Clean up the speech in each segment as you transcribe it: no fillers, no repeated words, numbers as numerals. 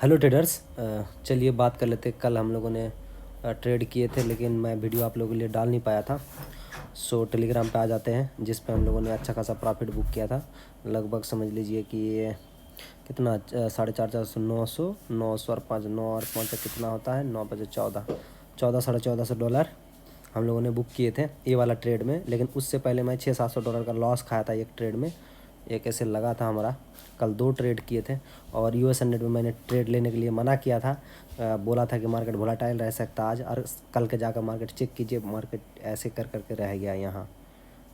Hello traders. चलिए बात कर लेते। कल हम लोगों ने ट्रेड किए थे, लेकिन मैं वीडियो आप लोगों के लिए डाल नहीं पाया था। सो टेलीग्राम पे आ जाते हैं, जिस पे हम लोगों ने अच्छा खासा प्रॉफिट बुक किया था। लगभग समझ लीजिए कि ये कितना 450 900 और 5 कितना होता है, 9 × 5 = 14 हम लोगों ने बुक किए थे ये वाला ट्रेड में। लेकिन उससे पहले मैं $600-700 का लॉस खाया था एक ट्रेड में। एक ऐसे लगा था हमारा। कल 2 ट्रेड किए थे और यूएस नेट में मैंने ट्रेड लेने के लिए मना किया था। बोला था कि मार्केट वोलेटाइल रह सकता आज, और कल के जाकर मार्केट चेक कीजिए, मार्केट ऐसे कर करके रह गया यहाँ,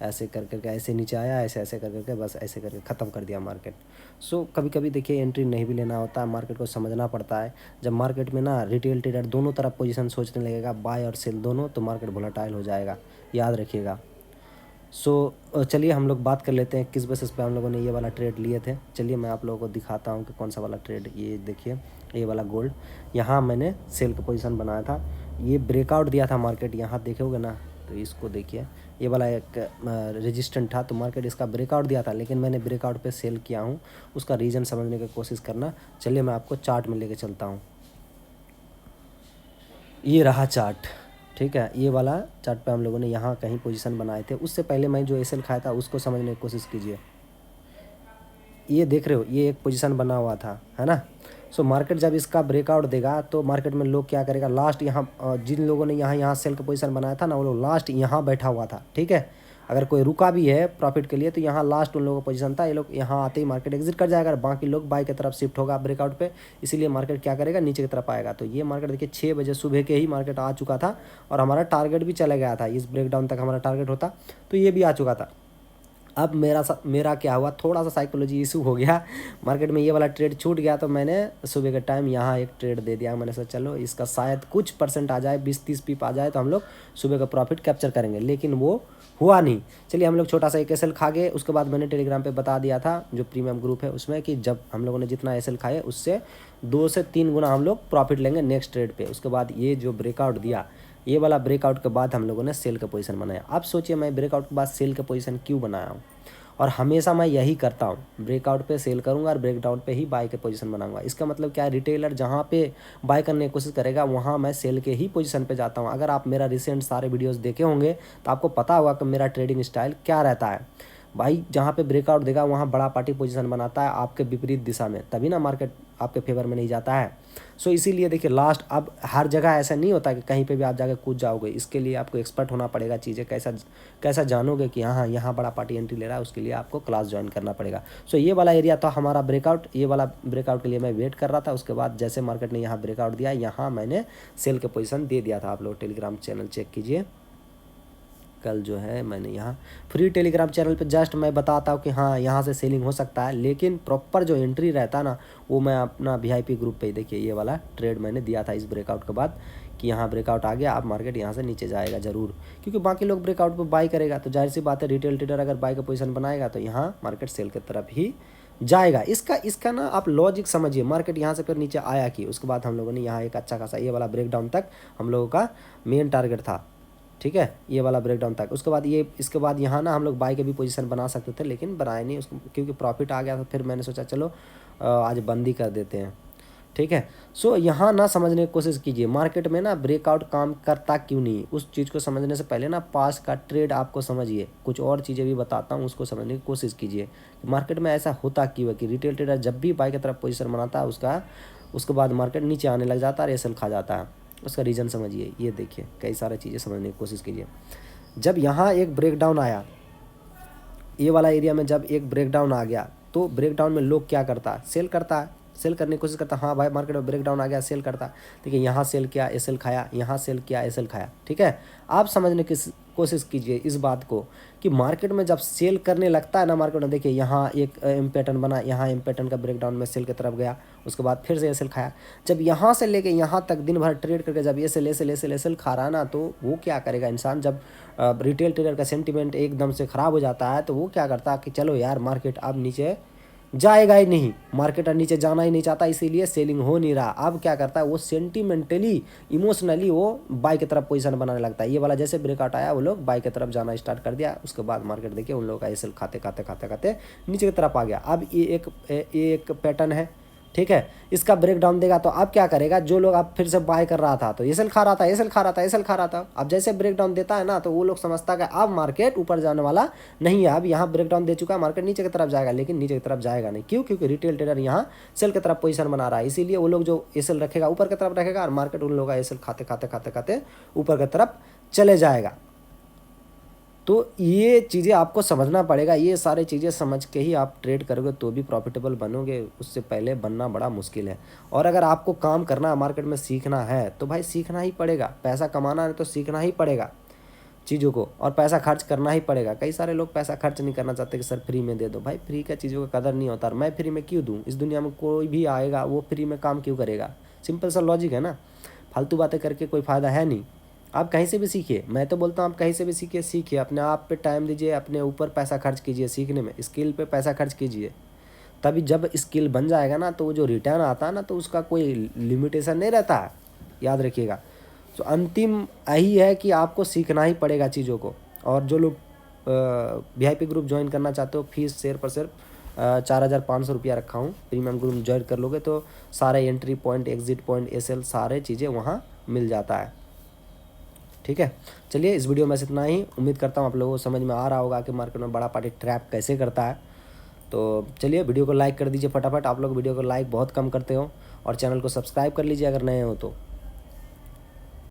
ऐसे कर करके ऐसे नीचे आया, ऐसे ऐसे कर करके बस ऐसे करके ख़त्म कर दिया मार्केट। सो कभी कभी देखिए एंट्री नहीं भी लेना होता है, मार्केट को समझना पड़ता है। जब मार्केट में ना रिटेल ट्रेडर दोनों तरफ पोजीशन सोचने लगेगा, बाय और सेल दोनों, तो मार्केट वोलेटाइल हो जाएगा, याद रखिएगा। चलिए हम लोग बात कर लेते हैं किस बेसिस पे हम लोगों ने ये वाला ट्रेड लिए थे। चलिए मैं आप लोगों को दिखाता हूँ कि कौन सा वाला ट्रेड। ये देखिए, ये वाला गोल्ड, यहाँ मैंने सेल का पोजीशन बनाया था। ये ब्रेकआउट दिया था मार्केट, यहाँ देखोगे ना तो इसको देखिए, ये वाला एक रेजिस्टेंट था, तो मार्केट इसका ब्रेकआउट दिया था, लेकिन मैंने ब्रेकआउट पे सेल किया हूँ। उसका रीज़न समझने की कोशिश करना। चलिए मैं आपको चार्ट में लेके चलता हूँ। ये रहा चार्ट, ठीक है। ये वाला चार्ट पे हम लोगों ने यहाँ कहीं पोजीशन बनाए थे। उससे पहले मैं जो एसएल खाया था उसको समझने की कोशिश कीजिए। ये देख रहे हो, ये एक पोजीशन बना हुआ था, है ना। सो मार्केट जब इसका ब्रेकआउट देगा तो मार्केट में लोग क्या करेगा, लास्ट यहाँ जिन लोगों ने यहाँ सेल का पोजीशन बनाया था ना, वो लोग लास्ट यहाँ बैठा हुआ था, ठीक है। अगर कोई रुका भी है प्रॉफिट के लिए तो यहाँ लास्ट उन लोगों का पोजीशन था। ये लोग यहाँ आते ही मार्केट एग्जिट कर जाएगा, बाकी लोग बाय की तरफ शिफ्ट होगा ब्रेकआउट पे। इसीलिए मार्केट क्या करेगा, नीचे की तरफ आएगा। तो ये मार्केट देखिए 6 बजे सुबह के ही मार्केट आ चुका था, और हमारा टारगेट भी चला गया था। इस ब्रेकडाउन तक हमारा टारगेट होता तो ये भी आ चुका था। अब मेरा क्या हुआ, थोड़ा सा साइकोलॉजी इशू हो गया मार्केट में। ये वाला ट्रेड छूट गया, तो मैंने सुबह के टाइम यहाँ एक ट्रेड दे दिया। मैंने सोचा चलो इसका शायद कुछ परसेंट आ जाए, 20-30 पिप आ जाए, तो हम लोग सुबह का प्रॉफिट कैप्चर करेंगे। लेकिन वो हुआ नहीं। चलिए हम लोग छोटा सा एक एसएल खा गए। उसके बाद मैंने टेलीग्राम पे बता दिया था, जो प्रीमियम ग्रुप है उसमें, कि जब हम लोगों ने जितना एसएल खाए उससे 2 से 3 गुना हम लोग प्रॉफिट लेंगे नेक्स्ट ट्रेड पे। उसके बाद ये जो ब्रेकआउट दिया, ये वाला ब्रेकआउट के बाद हम लोगों ने सेल का पोजीशन बनाया। अब सोचिए मैं ब्रेकआउट के बाद सेल का पोजीशन क्यों बनाया हूँ, और हमेशा मैं यही करता हूँ, ब्रेकआउट पे सेल करूँगा और ब्रेकडाउन पे ही बाय के पोजीशन बनाऊंगा। इसका मतलब क्या है, रिटेलर जहाँ पे बाय करने की कोशिश करेगा वहाँ मैं सेल के ही पोजीशन पे जाता हूँ। अगर आप मेरा रिसेंट सारे वीडियोस देखे होंगे तो आपको पता होगा कि मेरा ट्रेडिंग स्टाइल क्या रहता है। भाई जहाँ पे ब्रेकआउट देगा वहाँ बड़ा पार्टी पोजीशन बनाता है आपके विपरीत दिशा में, तभी ना मार्केट आपके फेवर में नहीं जाता है। सो इसीलिए देखिए लास्ट, अब हर जगह ऐसा नहीं होता कि कहीं पे भी आप जाकर कूद जाओगे। इसके लिए आपको एक्सपर्ट होना पड़ेगा। चीज़ें कैसा कैसा जानोगे कि हाँ यहाँ बड़ा पार्टी एंट्री ले रहा है, उसके लिए आपको क्लास ज्वाइन करना पड़ेगा। सो ये वाला एरिया था हमारा ब्रेकआउट। ये वाला ब्रेकआउट के लिए मैं वेट कर रहा था। उसके बाद जैसे मार्केट ने यहाँ ब्रेकआउट दिया, यहाँ मैंने सेल के पोजीशन दे दिया था। आप लोग टेलीग्राम चैनल चेक कीजिए। कल जो है मैंने यहाँ फ्री टेलीग्राम चैनल पे जस्ट मैं बताता हूँ कि हाँ यहाँ से सेलिंग हो सकता है, लेकिन प्रॉपर जो एंट्री रहता है ना, वो मैं अपना वीआईपी ग्रुप पे ही, देखिए ये वाला ट्रेड मैंने दिया था इस ब्रेकआउट के बाद, कि यहाँ ब्रेकआउट आ गया, अब मार्केट यहाँ से नीचे जाएगा ज़रूर, क्योंकि बाकी लोग ब्रेकआउट पर बाई करेगा। तो जाहिर सी बात है, रिटेल ट्रेडर अगर बाई का पोजीशन बनाएगा तो यहाँ मार्केट सेल की तरफ ही जाएगा। इसका ना आप लॉजिक समझिए। मार्केट यहाँ से फिर नीचे आया कि उसके बाद हम लोगों ने यहाँ एक अच्छा खासा ये वाला ब्रेकडाउन तक हम लोगों का मेन टारगेट था, ठीक है, ये वाला ब्रेकडाउन तक। उसके बाद इसके बाद यहाँ ना हम लोग बाई के भी पोजीशन बना सकते थे, लेकिन बनाए नहीं उसको, क्योंकि प्रॉफिट आ गया। तो फिर मैंने सोचा चलो आज बंद ही कर देते हैं, ठीक है। सो यहाँ ना समझने की कोशिश कीजिए, मार्केट में ना ब्रेकआउट काम करता क्यों नहीं, उस चीज़ को समझने से पहले ना पास का ट्रेड आपको समझिए। कुछ और चीज़ें भी बताता हूँ, उसको समझने की कोशिश कीजिए। मार्केट में ऐसा होता क्यों है कि रिटेल ट्रेडर जब भी बाई की तरफ पोजीशन बनाता है उसके बाद मार्केट नीचे आने लग जाता है और एसएल खा जाता है। उसका रीज़न समझिए। ये देखिए कई सारी चीज़ें समझने की कोशिश कीजिए। जब यहाँ एक ब्रेकडाउन आया, ये वाला एरिया में जब एक ब्रेकडाउन आ गया, तो ब्रेकडाउन में लोग क्या करता है, सेल करता है, सेल करने की कोशिश करता है। हाँ भाई मार्केट में ब्रेकडाउन आ गया, सेल करता है। देखिए यहाँ सेल किया, एसएल खाया, यहाँ सेल किया, एसएल खाया, ठीक है। आप समझने की कोशिश कीजिए इस बात को, कि मार्केट में जब सेल करने लगता है ना, मार्केट में देखिए यहाँ एक एम पैटर्न बना, यहाँ एम पैटर्न का ब्रेकडाउन में सेल की तरफ गया, उसके बाद फिर से एसएल खाया। जब यहाँ से लेके यहाँ तक दिन भर ट्रेड करके जब एसएल एसएल एसएल एसएल खा रहा है ना, तो वो क्या करेगा इंसान, जब रिटेल ट्रेडर का सेंटीमेंट एकदम से ख़राब हो जाता है, तो वो क्या करता है कि चलो यार मार्केट अब नीचे जाएगा ही नहीं, मार्केट नीचे जाना ही नहीं चाहता, इसीलिए सेलिंग हो नहीं रहा। अब क्या करता है, वो सेंटिमेंटली इमोशनली वो बाई की तरफ पोजीशन बनाने लगता है। ये वाला जैसे ब्रेकआउट आया, वो लोग बाई की तरफ जाना स्टार्ट कर दिया। उसके बाद मार्केट देखिए उन लोगों का एसएल खाते खाते खाते खाते नीचे की तरफ आ गया। अब ये एक पैटर्न है, ठीक है। इसका ब्रेक डाउन देगा तो अब क्या करेगा, जो लोग आप फिर से बाय कर रहा था तो एसएल खा रहा था, एसएल खा रहा था, एसएल खा रहा था। अब जैसे ब्रेक डाउन देता है ना तो वो लोग समझता है कि अब मार्केट ऊपर जाने वाला नहीं है, अब यहाँ ब्रेक डाउन दे चुका है, मार्केट नीचे की तरफ जाएगा, लेकिन नीचे की तरफ जाएगा नहीं। क्यों? क्योंकि रिटेल ट्रेडर यहाँ सेल की तरफ पोजीशन बना रहा है, इसीलिए वो लोग जो एसएल रखेगा ऊपर की तरफ रखेगा और मार्केट उन लोगों का एसएल खाते खाते खाते खाते ऊपर की तरफ चले जाएगा। तो ये चीज़ें आपको समझना पड़ेगा, ये सारी चीज़ें समझ के ही आप ट्रेड करोगे तो भी प्रॉफिटेबल बनोगे, उससे पहले बनना बड़ा मुश्किल है। और अगर आपको काम करना है, मार्केट में सीखना है तो भाई सीखना ही पड़ेगा, पैसा कमाना है तो सीखना ही पड़ेगा चीज़ों को, और पैसा खर्च करना ही पड़ेगा। कई सारे लोग पैसा खर्च नहीं करना चाहते कि सर फ्री में दे दो। भाई फ्री का चीज़ों का कदर नहीं होता, मैं फ्री में क्यों दूँ? इस दुनिया में कोई भी आएगा वो फ्री में काम क्यों करेगा? सिंपल सा लॉजिक है ना। फालतू बातें करके कोई फ़ायदा है नहीं। आप कहीं से भी सीखिए, मैं तो बोलता हूँ आप कहीं से भी सीखिए, अपने आप पे टाइम दीजिए, अपने ऊपर पैसा खर्च कीजिए, सीखने में स्किल पे पैसा खर्च कीजिए। तभी जब स्किल बन जाएगा ना तो वो जो रिटर्न आता है ना तो उसका कोई लिमिटेशन नहीं रहता है, याद रखिएगा। तो अंतिम यही है कि आपको सीखना ही पड़ेगा चीज़ों को। और जो लोग VIP ग्रुप ज्वाइन करना चाहते हो, फीस शेयर पर सिर्फ 4,500 रुपया रखा हूँ। प्रीमियम ग्रुप ज्वाइन कर लोगे तो सारे entry point, exit point, SL सारे चीज़ें वहाँ मिल जाता है। ठीक है, चलिए इस वीडियो में बस इतना ही। उम्मीद करता हूँ आप लोगों को समझ में आ रहा होगा कि मार्केट में बड़ा पार्टी ट्रैप कैसे करता है। तो चलिए वीडियो को लाइक कर दीजिए फटाफट, आप लोग वीडियो को लाइक बहुत कम करते हो, और चैनल को सब्सक्राइब कर लीजिए अगर नए हो तो।